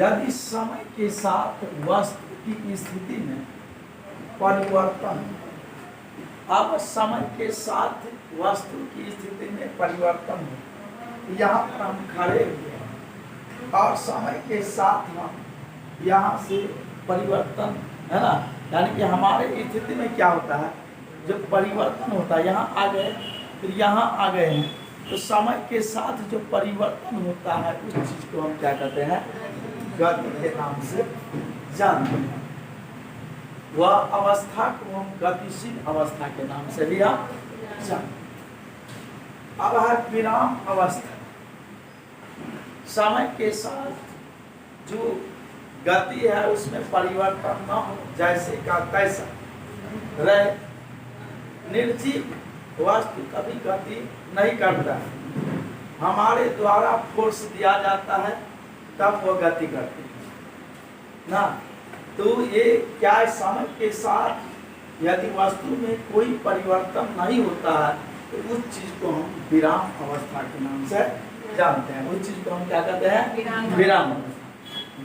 यदि समय के साथ वस्तु की स्थिति में परिवर्तन, अब समय के साथ वस्तु की स्थिति में परिवर्तन हो, यहाँ पर हम खड़े हुए हैं और समय के साथ हम यहाँ से परिवर्तन है ना, यानी कि हमारे स्थिति में क्या होता है, जब परिवर्तन होता है, यहाँ आ गए फिर यहाँ आ गए हैं, तो समय के साथ जो परिवर्तन होता है उस चीज को हम क्या कहते हैं, गति के नाम से जानते हैं। वह अवस्था को हम गतिशील अवस्था के नाम से भी हम जानते हैं। अब है विराम अवस्था। समय के साथ जो गति है उसमें परिवर्तन न हो, जैसे का तैसा रहे। निर्जीव वस्तु कभी गति नहीं करता है, हमारे द्वारा फोर्स दिया जाता है तब वो गति करती है ना। तो ये क्या है, समय के साथ यदि वस्तु में कोई परिवर्तन नहीं होता है तो उस चीज को हम विराम अवस्था के नाम से जानते हैं। उस चीज को हम क्या कहते हैं, विराम अवस्था।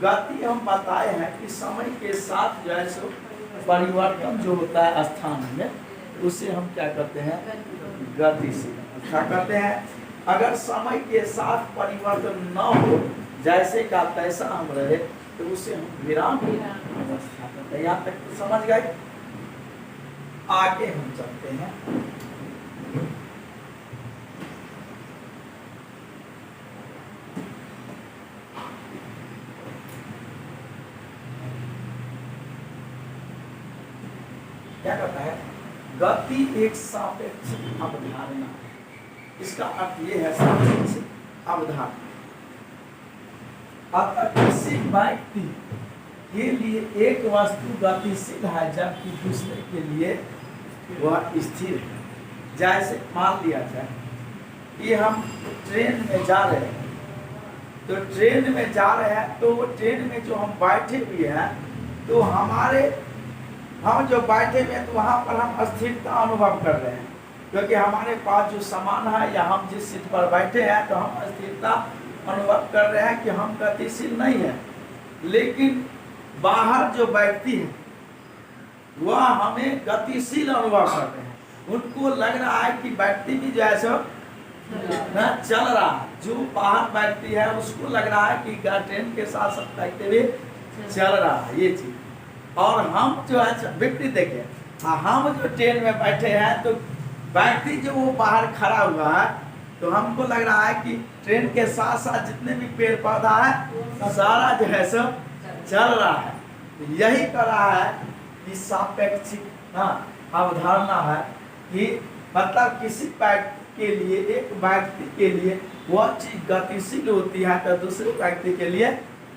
गति हम बताए हैं कि समय के साथ जो है सो परिवर्तन जो होता है स्थान में, उसे हम क्या कहते हैं, गतिशील अवस्था कहते हैं। अगर समय के साथ परिवर्तन न हो, जैसे का तैसा हम रहे, तो उसे हम विराम अवस्था कहते हैं। यहाँ तक तो समझ गए। आगे हम चलते हैं। क्या कहता है, गति एक सापेक्षिक अवधारणा। इसका अर्थ ये है सापेक्षिक अवधारणा। अतः किसी व्यक्ति के लिए एक वस्तु गतिशील है जबकि दूसरे के लिए वह स्थिर है। जैसे मान लिया जाए कि हम ट्रेन में जा रहे हैं, तो ट्रेन में जा रहे हैं तो वो ट्रेन में जो हम बैठे हुए हैं, तो हम जो बैठे हुए हैं तो वहाँ पर हम अस्थिरता अनुभव कर रहे हैं, क्योंकि हमारे पास जो सामान है या हम जिस सीट पर बैठे हैं तो हम अस्थिरता अनुभव कर रहे हैं कि हम गतिशील नहीं है। लेकिन बाहर जो व्यक्ति है वह हमें गतिशील अनुभव कर रहे हैं। उनको लग रहा है कि व्यक्ति भी जो है सो चल रहा है। जो बाहर व्यक्ति है उसको लग रहा है कि ट्रेन के साथ साथ व्यक्ति भी चल रहा है, ये चीज। और हम जो है विपरीत देखे, हम जो ट्रेन में बैठे हैं तो व्यक्ति जो वो बाहर खड़ा हुआ है, तो हमको लग रहा है कि ट्रेन के साथ साथ जितने भी पेड़ पौधा है सारा जो है सो चल रहा है। यही कर रहा है कि सापेक्षिक अवधारणा है कि मतलब किसी व्यक्ति के लिए, एक व्यक्ति के लिए वह चीज गतिशील होती है तो दूसरे व्यक्ति के लिए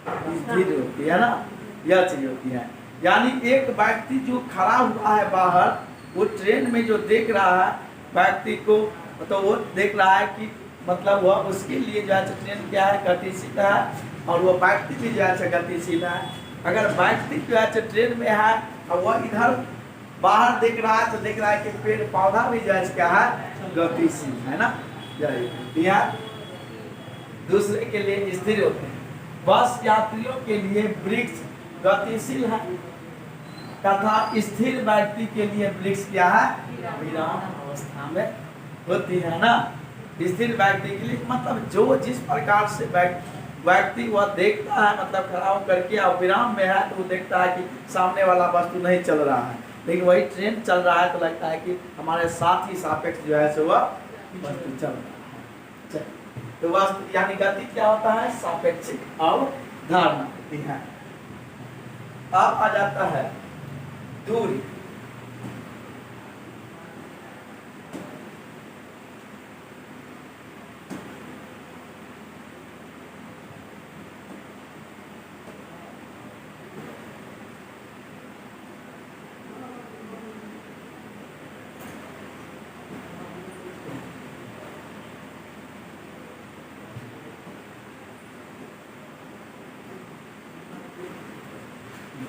स्थिर होती है ना, यह चीज होती है। यानी एक व्यक्ति जो खड़ा हुआ है बाहर, वो ट्रेन में जो देख रहा है व्यक्ति को, तो वो देख रहा है कि मतलब वह उसके लिए जो है ट्रेन क्या है, गतिशील है, और वो व्यक्ति भी जो है गतिशील है। अगर व्यक्ति जो है ट्रेन में है और वह इधर बाहर देख रहा है तो देख रहा है कि पेड़ पौधा भी जो है क्या है, गतिशील है ना। यहाँ दूसरे के लिए स्थिर होते हैं। बस यात्रियों के लिए वृक्ष गतिशील है तथा स्थिर व्यक्ति के लिए वृक्ष क्या है, विराम अवस्था में होती है ना। स्थिर व्यक्ति के लिए मतलब जो जिस प्रकार से व्यक्ति वह देखता है, मतलब खड़ा होकर के और विराम में है तो वो देखता है कि सामने वाला वस्तु नहीं चल रहा है, लेकिन वही ट्रेन चल रहा है तो लगता है कि हमारे साथ ही सापेक्ष जो है सो वह वस्तु चल रहा है। तो वस्तु यानी गति क्या होता है, सापेक्षिक अवधारणा होती है। अब आ जाता है दूरी।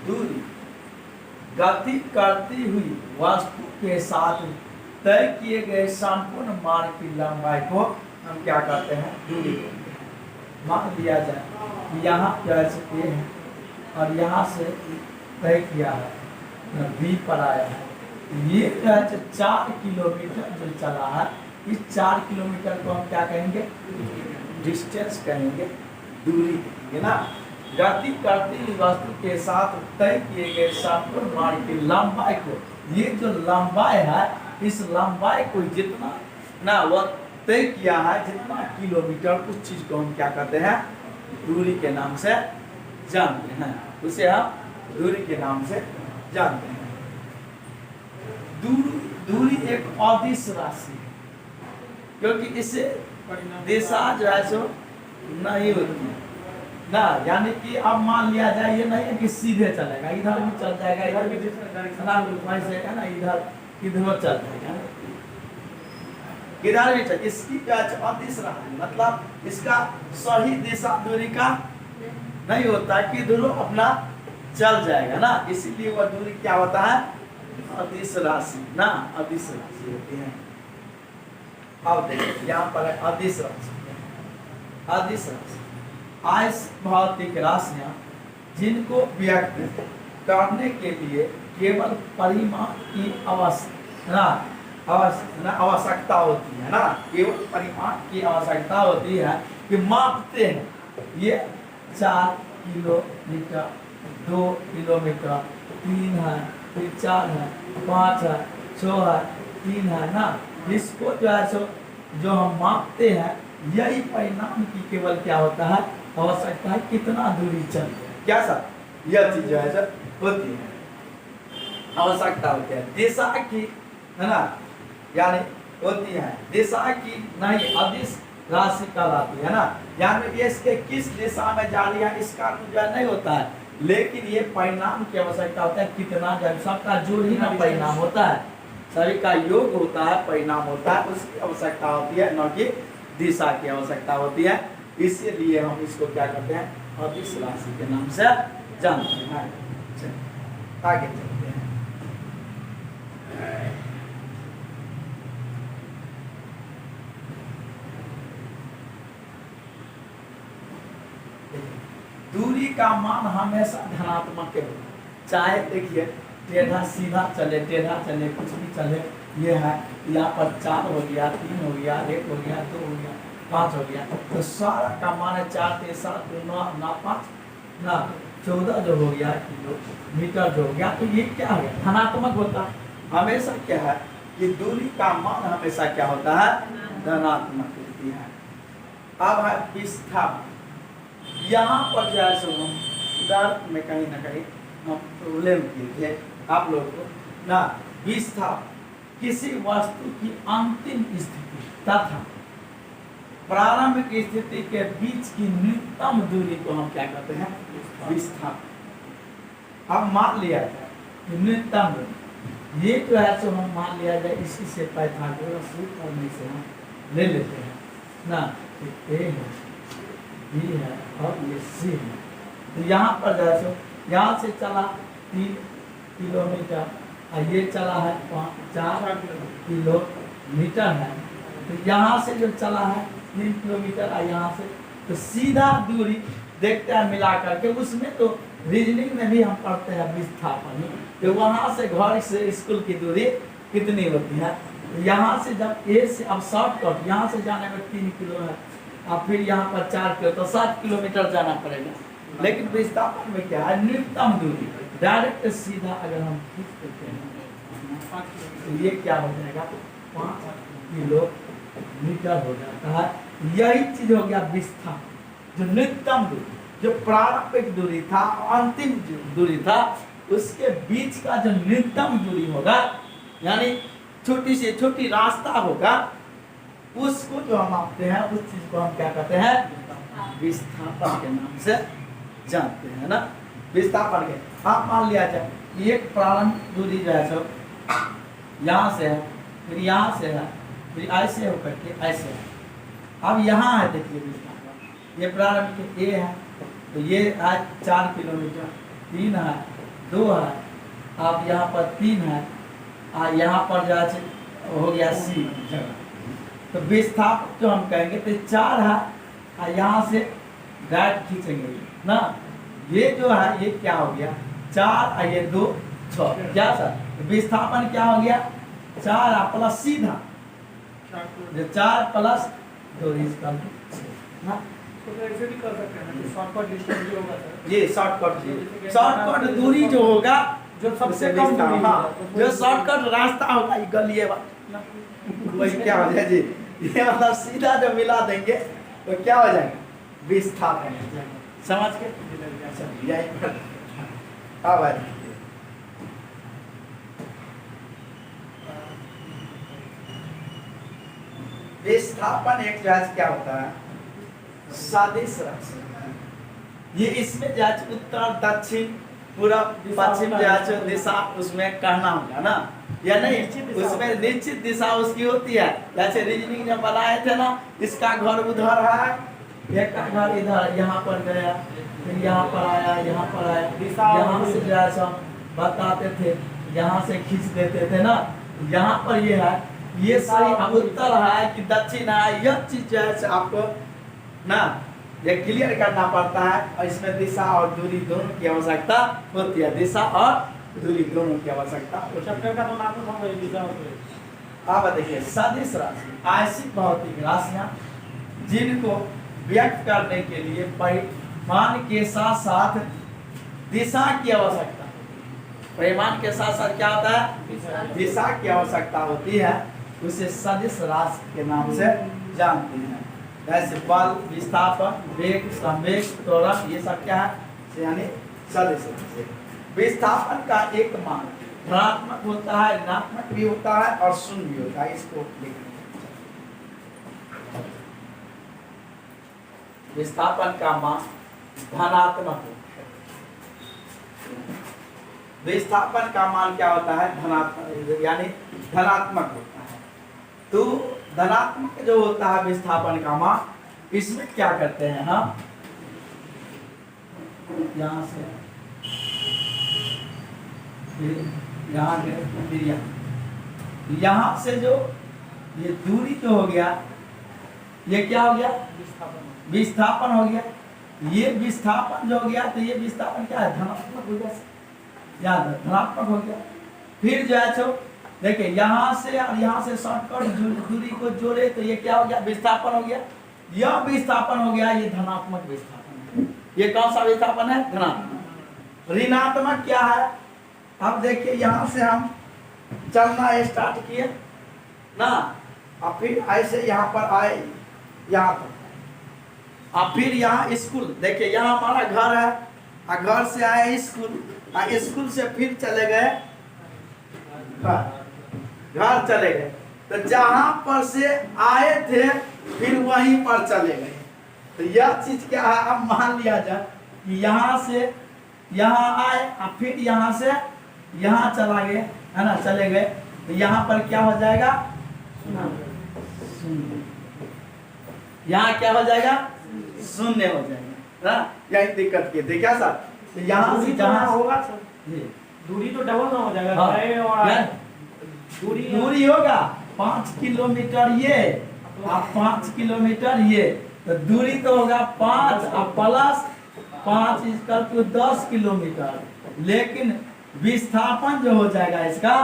दूरी गति करती हुई वस्तु के साथ तय किए गए संपूर्ण मार्ग की लंबाई को हम क्या कहते हैं, दूरी कहते हैं। मान लिया जाए कि यहाँ जो है ए है और यहाँ से तय किया है बी पर आया है, ये जो है 4 किलोमीटर जो चला है, इस 4 किलोमीटर को हम क्या कहेंगे? डिस्टेंस कहेंगे, दूरी कहेंगे ना। गति करती वस्तु के साथ तय किए गए संपूर्ण मार्ग की लंबाई को, ये जो लंबाई है, इस लंबाई को जितना ना वह तय किया है, जितना किलोमीटर, उस चीज को हम क्या कहते हैं? दूरी के नाम से जानते हैं, उसे हम दूरी के नाम से जानते हैं। दूरी एक अदिश राशि है, क्योंकि इससे दिशा जो है सो नहीं होती है ना। यानी कि अब मान लिया जाए ये नहीं है कि सीधे चलेगा, इधर भी चल जाएगा, इधर भी डायरेक्शन ना, इधर इधर चल जाएगा, किधर भी चल। इसकी क्या अदिश राशि मतलब इसका सही दिशा दूरी का नहीं होता, कि इधरों अपना चल जाएगा ना, इसीलिए वह दूरी क्या होता है? अदिश राशि ना, अदिश राशि होती है। अब देखिए यहाँ पर है अदिश राशि। अदिश राशि आयस भौतिक राशियां जिनको व्यक्त करने के लिए केवल परिमाण की आवश्यकता होती है ना, केवल परिमाण की आवश्यकता होती है कि मापते हैं। ये 4 किलोमीटर, 2 किलोमीटर, 3 है, फिर 4 है, 5 है, 6 है, 3 है ना। इसको जो है सो जो हम मापते हैं, यही परिणाम की केवल क्या होता है? आवश्यकता है कितना दूरी चल क्या सर, यह चीज जो है सर होती है, आवश्यकता होती है। दिशा की है ना, यानी होती है दिशा की नहीं, अदिश राशि कहलाती है ना। यानी इसके किस दिशा में जा रही है इसका जो नहीं होता है, लेकिन ये परिणाम की आवश्यकता होता है कितना, जब सबका जोड़ ही ना परिणाम होता है, सभी का योग होता है, परिणाम होता है, उसकी आवश्यकता होती है, न कि दिशा की आवश्यकता होती है। इसीलिए हम इसको क्या करते हैं? अदिश राशि के नाम से जानते हैं। आगे चलते हैं। दूरी का मान हमेशा धनात्मक है, चाहे देखिए टेढ़ा सीधा चले, टेढ़ा चले, कुछ भी चले। ये है यहाँ पर 4 हो गया, 3 हो गया, 1 हो गया, 2 हो गया, 5 हो गया, तो सारा का मान है 4 3 7 9 9 5 ना 14 जो हो गया किलोमीटर जो हो गया। तो ये क्या है? धनात्मक होता है हमेशा। क्या है कि दूरी का मान हमेशा क्या होता है? धनात्मक होती है। अब है विस्थापन। यहाँ पर जो है सो हम उदाहरण में कहीं ना कहीं हम प्रॉब्लम किए थे आप लोग को ना। विस्थापन किसी वस्तु की अंतिम स्थिति तथा प्रारंभिक स्थिति के बीच की न्यूनतम दूरी को हम क्या कहते हैं? विस्थापन। अब मान लिया जाए कि न्यूनतम दूरी, ये जो है सो हम मान लिया जाए, इसी से पाइथागोरस सूत्र से हम ले लेते हैं ना। ए है, बी है और ये सी है। तो यहाँ पर जो है सो यहाँ से चला 3 किलोमीटर और ये चला है 4 किलोमीटर है। तो यहाँ से जो चला है 3 किलोमीटर और यहाँ से, तो सीधा दूरी देखते हैं मिला करके। उसमें तो रीजनिंग में भी हम पढ़ते हैं विस्थापन, तो वहाँ से घर से स्कूल की दूरी कितनी होती है। तो यहाँ से जब ए से अब शॉर्टकट यहाँ से जाने में 3 किलो है और फिर यहाँ पर 4 किलो, तो 7 किलोमीटर जाना पड़ेगा। लेकिन विस्थापन में क्या है? न्यूनतम दूरी डायरेक्ट सीधा अगर हम खींच देते हैं तो ये क्या हो जाएगा? 5 किलोमीटर हो जाता है। यही चीज हो गया विस्थापन। जो न्यूनतम दूरी, जो प्रारंभिक दूरी था, अंतिम दूरी था, उसके बीच का जो न्यूनतम दूरी होगा, यानी छोटी से छोटी रास्ता होगा, उसको जो हम मापते हैं, उस चीज को हम क्या कहते हैं? विस्थापन के नाम से जानते हैं ना। विस्थापन के आप मान लिया जाए एक प्रारंभिक दूरी जो है सो यहाँ से है, फिर यहाँ से है, फिर ऐसे होकर के ऐसे है। अब यहाँ है देखिए विस्थापन, ये प्रारंभिक ए है, तो ये है 4 किलोमीटर, 3 है, 2 है, अब यहाँ पर 3 है, यहाँ पर जो है हो गया सी जगह। तो विस्थापन जो हम कहेंगे तो 4 है और यहाँ से डायरेक्ट खींचेंगे ना। ये जो है ये क्या हो गया 4 और ये 2 6 क्या सर विस्थापन क्या हो गया 4 प्लस सीधा जो 4 प्लस 2 ना तो ऐसे भी कर सकते हैं ना शॉर्टकट डिस्टेंस जो होगा सर ये शॉर्टकट दूरी जो होगा जो सबसे कम दूरी हाँ होगा, जो शॉर्टकट रास्ता होगा ये गलिए वही क्या हो जाए जी ये मतलब सीधा जो मिला देंगे तो क्या हो जाएगा विस्थापन समझ के चलिए यही अब आ जाइए विस्थापन एक जो है क्या होता है सदिश राशि ये इसमें जो है उत्तर दक्षिण पूरा पश्चिम जो है दिशा उसमें कहना होगा ना या नहीं उसमें निश्चित दिशा उसकी होती है जैसे रीजनिंग जब बनाए थे ना इसका घर उधर है एक का घर इधर यहाँ पर गया फिर यहाँ पर आया यहाँ पर आया यहाँ से जो है सब बताते थे यहाँ से खींच देते थे ना यहाँ पर ये है ये सही उत्तर है कि दक्षिण है यह चीज जो है आपको ना ये क्लियर करना पड़ता है और इसमें दिशा और दूरी दोनों की आवश्यकता होती है दिशा और दूरी दोनों की आवश्यकता तो चैप्टर का तो नाम तो हम दिशा होते हैं अब देखिए सदिश राशि ऐसी भौतिक राशियां जिनको व्यक्त करने के लिए परिमाण के साथ साथ दिशा की आवश्यकता परिमाण के साथ साथ क्या होता है दिशा की आवश्यकता होती है उसे सदिश राशि के नाम से जानते हैं जैसे बल विस्थापन वेग संवेग त्वरण ये सब क्या है यानी सदिश राशि विस्थापन का एक मान धनात्मक होता है ऋणात्मक भी होता है और शून्य भी होता है इसको लिखना विस्थापन का मान धनात्मक होता है विस्थापन का मान क्या होता है धनात्मक यानी धनात्मक होता है तो धनात्मक जो होता है विस्थापन का मान इसमें क्या करते हैं हम यहाँ से यहाँ फिर यहाँ से जो ये दूरी जो हो गया ये क्या हो गया विस्थापन हो गया ये विस्थापन जो हो गया तो ये विस्थापन क्या है धनात्मक हो गया याद है धनात्मक हो गया फिर जो है सो देखिए यहाँ से और यहाँ से शॉर्टकट दूरी को जोड़े तो ये क्या हो गया विस्थापन हो गया यह विस्थापन हो गया ये धनात्मक विस्थापन ये कौन सा विस्थापन है धनात्मक ऋणात्मक क्या है अब देखिए यहाँ से हम चलना स्टार्ट किए ना और फिर ऐसे यहाँ पर आए यहाँ तक और फिर यहाँ स्कूल देखिए यहाँ हमारा घर है और घर से आए स्कूल और स्कूल से फिर चले गए घर चले गए तो जहाँ पर से आए थे फिर वहीं पर चले गए तो यह चीज क्या है अब मान लिया जाए कि यहाँ से यहाँ आए और फिर यहाँ से यहाँ चला गए है ना चले गए तो यहाँ पर क्या हो जाएगा यहाँ क्या हो जाएगा शून्य हो जाएगा ना यही दिक्कत की थी क्या सर तो यहाँ से जहाँ होगा सर दूरी तो डबल ना हो जाएगा हाँ, और दूरी होगा 5 किलोमीटर ये और 5 किलोमीटर ये तो दूरी तो होगा 5 और प्लस 5 इसका तो 10 किलोमीटर लेकिन विस्थापन जो हो जाएगा इसका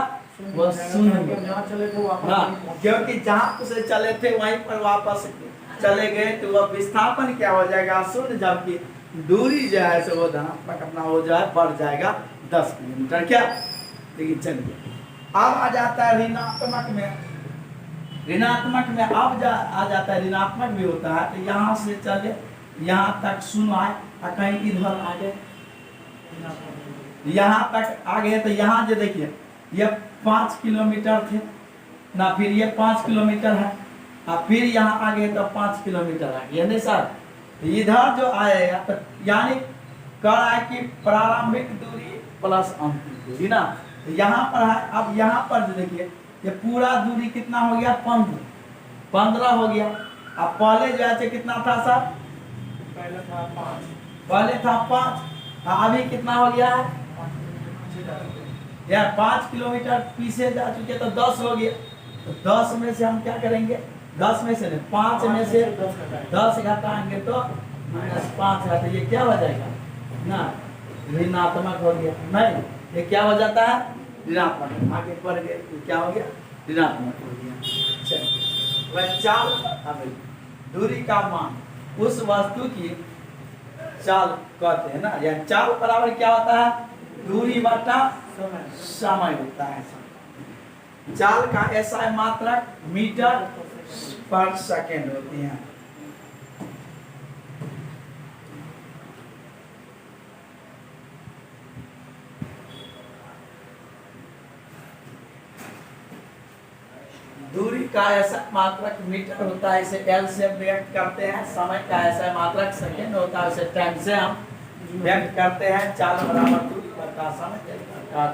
वो शून्य चले थे वापस क्योंकि जहाँ से चले थे वहीं पर वापस चले गए तो वह विस्थापन क्या हो जाएगा शून्य जबकि दूरी जो है वो धनात्मक अपना हो जाए बढ़ जाएगा 10 किलोमीटर क्या लेकिन चलिए अब आ जाता है ऋणात्मक में अब आ जाता है ऋणात्मक भी होता है तो यहाँ से चले यहाँ तक शून्य आए और कहीं इधर आगे यहाँ तक आ गए तो यहाँ जो देखिए ये 5 किलोमीटर थे ना फिर ये 5 किलोमीटर है और फिर यहाँ आ गए तो 5 किलोमीटर आ गए नहीं सर तो इधर जो आएगा तो यानी कर आए कि प्रारंभिक दूरी प्लस अंतिम दूरी ना तो यहाँ पर है अब यहाँ पर जो देखिए ये पूरा दूरी कितना हो गया 15 हो गया अब पहले जो है कितना था सर पहले था 5 अभी कितना हो गया है यार 5 किलोमीटर पीछे जा चुके तो 10 हो गया तो 10 में से हम क्या करेंगे 10 में से नहीं 5 में से 10 घटाएंगे तो -5 है तो ये क्या हो जाएगा ना, ऋणात्मक हो गया। नहीं, ये क्या हो जाता है, ऋणात्मक। आगे बढ़ गए तो क्या हो गया, ऋणात्मक हो गया। चलिए, वह चाल अब दूरी का मान उस वस्तु की चाल कहते हैं ना, यह चाल बराबर क्या होता है, दूरी बटा समय होता है। चाल का SI मात्रक मीटर पर सेकेंड होती है। दूरी का ऐसा मात्रक मीटर होता है, इसे L से व्यक्त करते हैं। समय का ऐसा मात्रक सेकेंड होता है, उसे टाइम से हम व्यक्त करते हैं। चाल बराबर दूरी बटा समय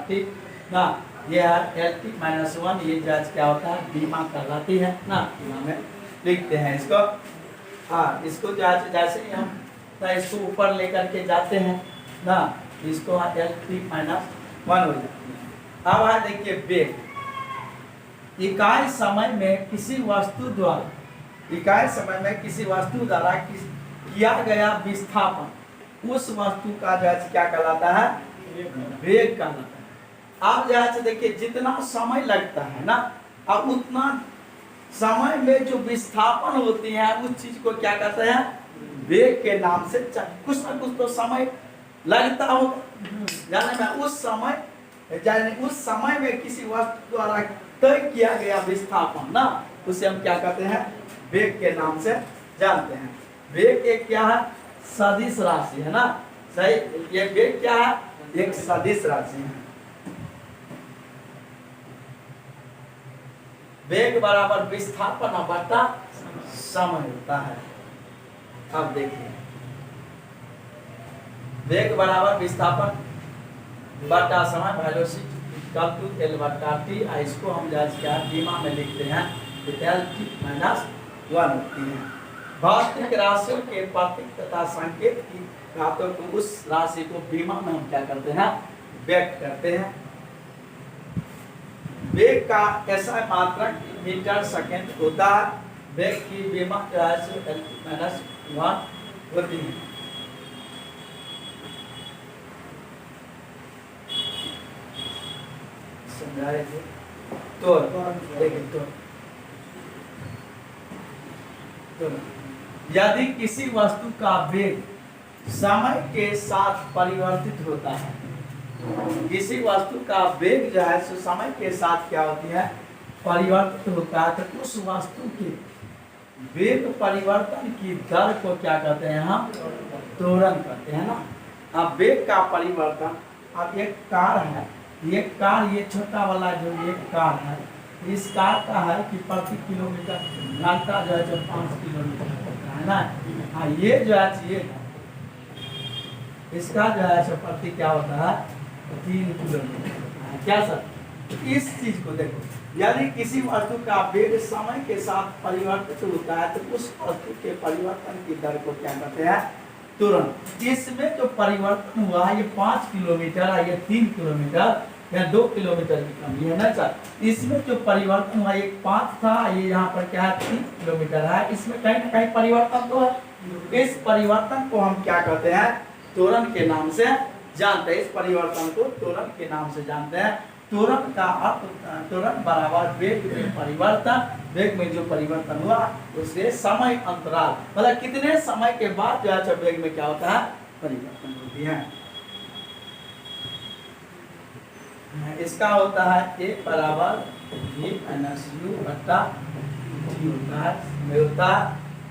ठीक ना। ये है LT-1, ये जज क्या होता है, बीमा कहलाती है ना, बीमा में लिखते हैं इसको। हाँ, इसको जैसे ही हम तो इसको ऊपर लेकर के जाते हैं ना, इसको LT-1 हो जाती है। अब है देखिए वेग, इकाई समय में किसी वस्तु द्वारा, इकाई समय में किसी वस्तु द्वारा किया गया विस्थापन उस वस्तु का जो है क्या कहलाता है, वेग कहलाता है। अब जो है देखिए जितना समय लगता है ना, अब उतना समय में जो विस्थापन होती है उस चीज को क्या कहते हैं, वेग के नाम से। कुछ ना कुछ तो समय लगता होगा जाने में, उस समय में किसी वस्तु द्वारा तय किया गया विस्थापन ना, उसे हम क्या कहते हैं, वेग के नाम से जानते हैं। वेग एक क्या है, सदिश राशि है ना, सही। ये वेग क्या है, एक सदिश राशि है। वेग बराबर विस्थापन बटा समय होता है। अब देखिए वेग बराबर विस्थापन बटा समय, वेलोसिटी इक्वल टू L बटा T। इसको हम जैसे क्या बीमा में लिखते हैं, LT-1 होती है। भौतिक राशियों के प्रतीक तथा संकेत की घातों को, उस राशि को बीमा में हम क्या करते हैं, व्यक्त करते हैं। वेग का ऐसा मात्रक मीटर सेकेंड होता है। वेग की बीमा जो है LT-1 होती है। समझाए थे तो देखिए तो यदि किसी वस्तु का वेग समय के साथ परिवर्तित होता है, किसी वस्तु का वेग जो है सो समय के साथ क्या होती है, परिवर्तित होता है, तो उस वस्तु के वेग परिवर्तन की दर को क्या कहते हैं, हम त्वरण कहते हैं ना। अब वेग का परिवर्तन, अब एक कार है, ये कार, ये छोटा वाला जो ये कार है, इस कार का है कि प्रति किलोमीटर घंटा जो है 5 किलोमीटर होता है ना। हाँ, ये जो है ये इसका जो है सो प्रति क्या होता है, 3 किलोमीटर होता है। क्या सर, इस चीज को देखो, यदि किसी वस्तु का वेग समय के साथ परिवर्तित होता है तो उस वस्तु के परिवर्तन की दर को क्या कहते हैं, तुरंत। इसमें जो परिवर्तन हुआ है, ये 5 किलोमीटर है, ये 3 किलोमीटर या 2 किलोमीटर की कमी है ना सर। इसमें जो परिवर्तन हुआ, एक 5 था, ये यहाँ पर क्या है 3 किलोमीटर है, इसमें कहीं ना कहीं परिवर्तन तो है। इस परिवर्तन को हम क्या कहते हैं, त्वरण के नाम से जानते हैं। इस परिवर्तन को त्वरण के नाम से जानते हैं। त्वरण का अर्थ, त्वरण बराबर वेग में परिवर्तन, वेग में जो परिवर्तन हुआ उससे समय अंतराल, मतलब कितने समय के बाद जो है वेग में क्या होता है, परिवर्तन होती है। इसका होता है A बराबर V माइनस U बटा T होता है।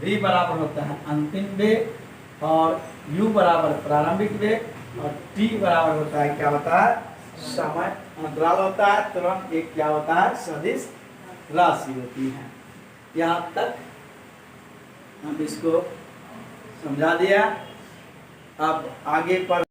V बराबर होता है अंतिम वेग और U बराबर प्रारंभिक वेग और T बराबर होता है क्या होता है, समय अंतराल होता है। तुरंत एक क्या होता है, सदिश राशि होती है। यहाँ तक हम इसको समझा दिया। अब आगे पर